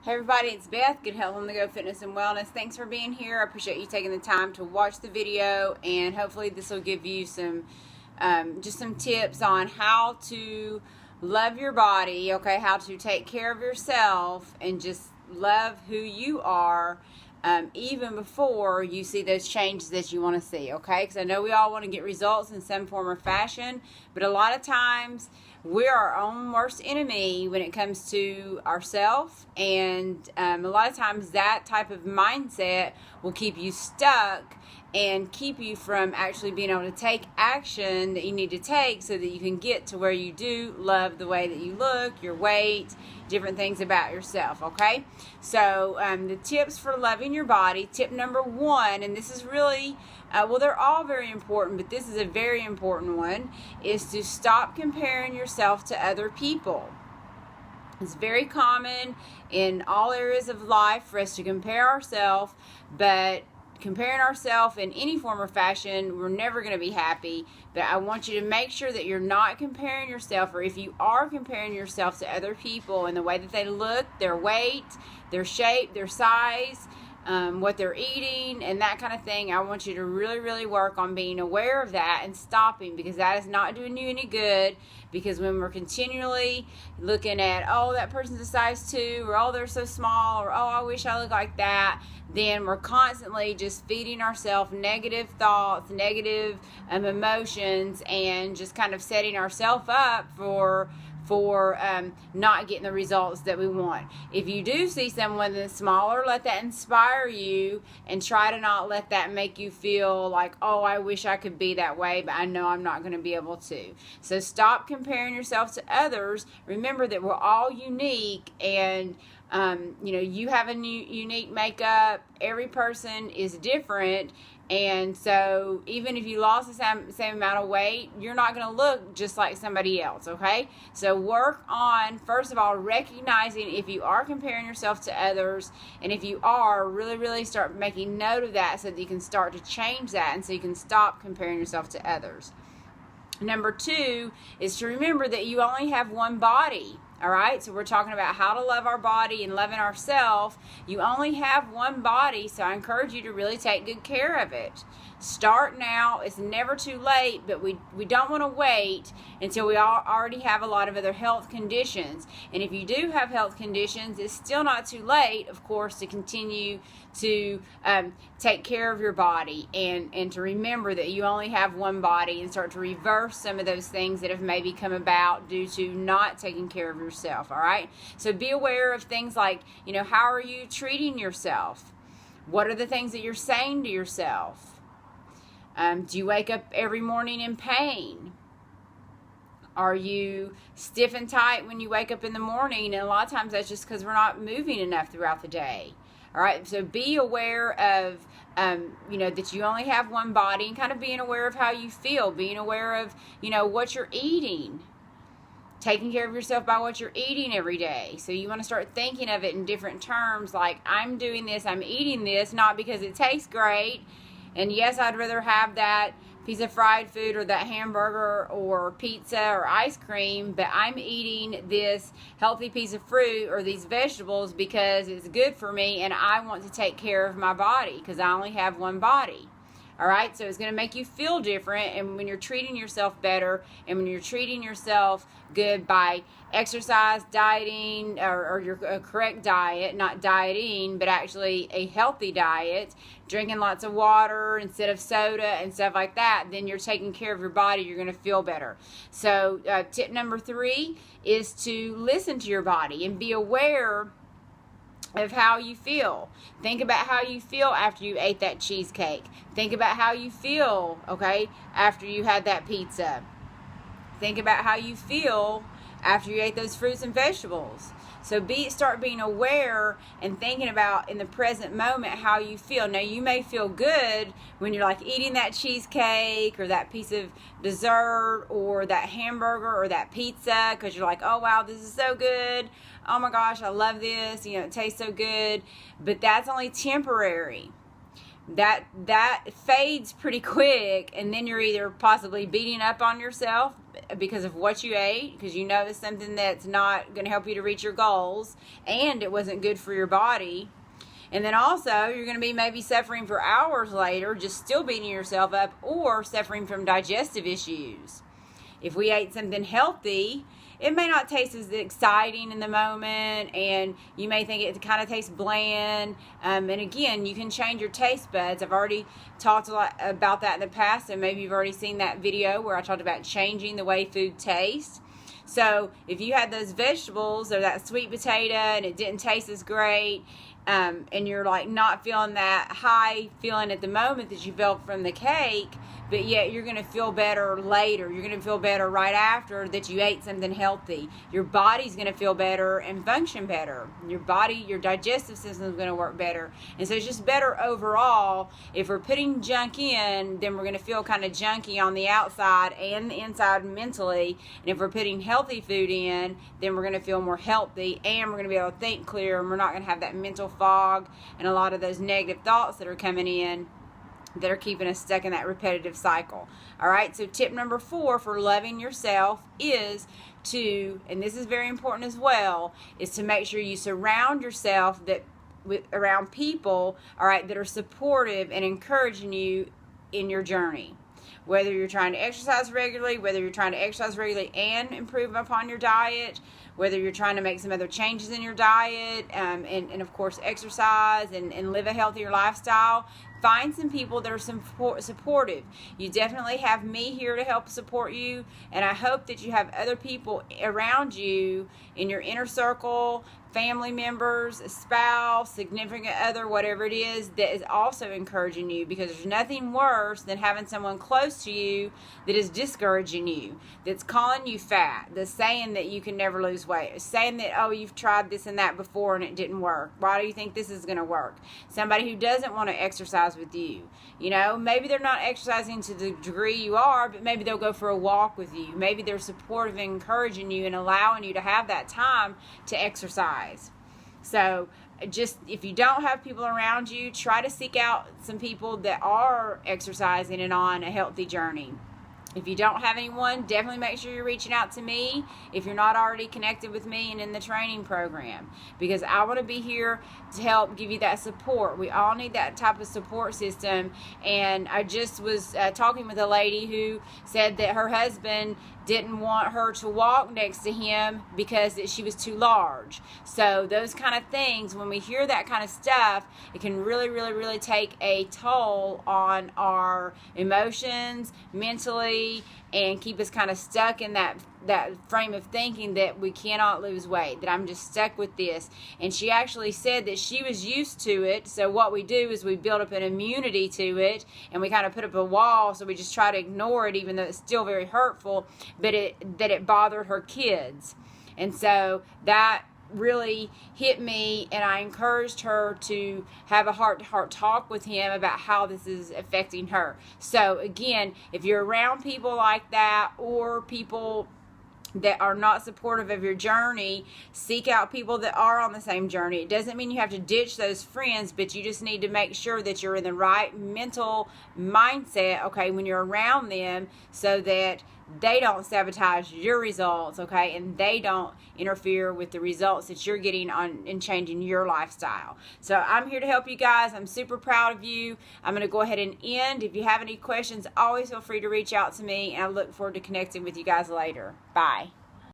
Hey everybody, it's Beth, Good Health on the Go Fitness and Wellness. Thanks for being here. I appreciate you taking the time to watch the video, and hopefully this will give you some just some tips on how to love your body, okay, how to take care of yourself and just love who you are even before you see those changes that you want to see, okay? Because I know we all want to get results in some form or fashion, but a lot of times we're our own worst enemy when it comes to ourselves, and a lot of times that type of mindset will keep you stuck and keep you from actually being able to take action that you need to take so that you can get to where you do love the way that you look, your weight, different things about yourself, okay? So the tips for loving your body, tip number one, and this is really, well, they're all very important, but this is a very important one, is to stop comparing yourself to other people. It's very common in all areas of life for us to compare ourselves, but comparing ourselves in any form or fashion, we're never going to be happy. But I want you to make sure that you're not comparing yourself, or if you are comparing yourself to other people in the way that they look, their weight, their shape, their size, what they're eating, and that kind of thing. I want you to really work on being aware of that and stopping, because that is not doing you any good. Because when we're continually looking at, oh, that person's a size 2, or oh, they're so small, or oh, I wish I looked like that, then we're constantly just feeding ourselves negative thoughts, negative emotions, and just kind of setting ourselves up for not getting the results that we want. If you do see someone that's smaller, let that inspire you, and try to not let that make you feel like, oh, I wish I could be that way, but I know I'm not going to be able to. So stop comparing yourself to others. Remember that we're all unique, and you have a unique makeup. Every person is different. And so even if you lost the same amount of weight, you're not going to look just like somebody else, okay? So work on, first of all, recognizing if you are comparing yourself to others. And if you are, really start making note of that so that you can start to change that, and so you can stop comparing yourself to others. Number 2 is to remember that you only have one body. All right, so we're talking about how to love our body and loving ourselves. You only have one body, so I encourage you to really take good care of it. Start now. It's never too late, but we don't want to wait until we already have a lot of other health conditions. And if you do have health conditions, it's still not too late, of course, to continue to take care of your body, and to remember that you only have one body, and start to reverse some of those things that have maybe come about due to not taking care of yourself. All right, so be aware of things like, how are you treating yourself? What are the things that you're saying to yourself? Do you wake up every morning in pain? Are you stiff and tight when you wake up in the morning? And a lot of times that's just because we're not moving enough throughout the day. All right, so be aware of, that you only have one body, and kind of being aware of how you feel, being aware of, what you're eating. Taking care of yourself by what you're eating every day. So you want to start thinking of it in different terms, like, I'm doing this, I'm eating this, not because it tastes great. And yes, I'd rather have that piece of fried food or that hamburger or pizza or ice cream, but I'm eating this healthy piece of fruit or these vegetables because it's good for me, and I want to take care of my body because I only have one body. All right, so it's going to make you feel different, and when you're treating yourself better, and when you're treating yourself good by exercise, dieting, or your correct diet, not dieting, but actually a healthy diet, drinking lots of water instead of soda and stuff like that, then you're taking care of your body. You're going to feel better. So tip number 3 is to listen to your body and be aware of how you feel. Think about how you feel after you ate that cheesecake. Think about how you feel, okay, after you had that pizza. Think about how you feel after you ate those fruits and vegetables. So start being aware and thinking about in the present moment how you feel. Now, you may feel good when you're like eating that cheesecake or that piece of dessert or that hamburger or that pizza, because you're like, oh wow, this is so good. Oh my gosh, I love this. It tastes so good. But that's only temporary. That fades pretty quick, and then you're either possibly beating up on yourself because of what you ate, because you know it's something that's not going to help you to reach your goals, and it wasn't good for your body. And then also, you're going to be maybe suffering for hours later, just still beating yourself up, or suffering from digestive issues. If we ate something healthy, it may not taste as exciting in the moment, and you may think it kind of tastes bland. And again, you can change your taste buds. I've already talked a lot about that in the past, and maybe you've already seen that video where I talked about changing the way food tastes. So if you had those vegetables or that sweet potato and it didn't taste as great, and you're like not feeling that high feeling at the moment that you felt from the cake, but yet you're going to feel better later. You're going to feel better right after that you ate something healthy. Your body's going to feel better and function better. Your body, your digestive system is going to work better. And so it's just better overall. If we're putting junk in, then we're going to feel kind of junky on the outside and the inside mentally. And if we're putting healthy food in, then we're going to feel more healthy, and we're going to be able to think clear, and we're not going to have that mental fog and a lot of those negative thoughts that are coming in that are keeping us stuck in that repetitive cycle. All right, so tip number 4 for loving yourself is to, and this is very important as well, is to make sure you surround yourself around people, all right, that are supportive and encouraging you in your journey. Whether you're trying to exercise regularly, and improve upon your diet, whether you're trying to make some other changes in your diet, and of course exercise and live a healthier lifestyle, find some people that are supportive. You definitely have me here to help support you, and I hope that you have other people around you in your inner circle, family members, a spouse, significant other, whatever it is, that is also encouraging you, because there's nothing worse than having someone close to you that is discouraging you, that's calling you fat, that's saying that you can never lose weight, saying that, oh, you've tried this and that before and it didn't work. Why do you think this is going to work? Somebody who doesn't want to exercise with you. You know, maybe they're not exercising to the degree you are, but maybe they'll go for a walk with you. Maybe they're supportive and encouraging you and allowing you to have that time to exercise. So just, if you don't have people around you, try to seek out some people that are exercising and on a healthy journey. If you don't have anyone, definitely make sure you're reaching out to me if you're not already connected with me and in the training program, because I want to be here to help give you that support. We all need that type of support system. And I just was talking with a lady who said that her husband didn't want her to walk next to him because she was too large. So those kind of things, when we hear that kind of stuff, it can really, really, really take a toll on our emotions, mentally, and keep us kind of stuck in that frame of thinking that we cannot lose weight, that I'm just stuck with this. And she actually said that she was used to it, so what we do is we build up an immunity to it, and we kind of put up a wall, so we just try to ignore it, even though it's still very hurtful, but it bothered her kids. And so that really hit me, and I encouraged her to have a heart-to-heart talk with him about how this is affecting her. So again, if you're around people like that, or people that are not supportive of your journey, seek out people that are on the same journey. It doesn't mean you have to ditch those friends, but you just need to make sure that you're in the right mental mindset, okay, when you're around them, so that they don't sabotage your results, okay, and they don't interfere with the results that you're getting in changing your lifestyle. So I'm here to help you guys. I'm super proud of you. I'm going to go ahead and end. If you have any questions, always feel free to reach out to me, and I look forward to connecting with you guys later. Bye.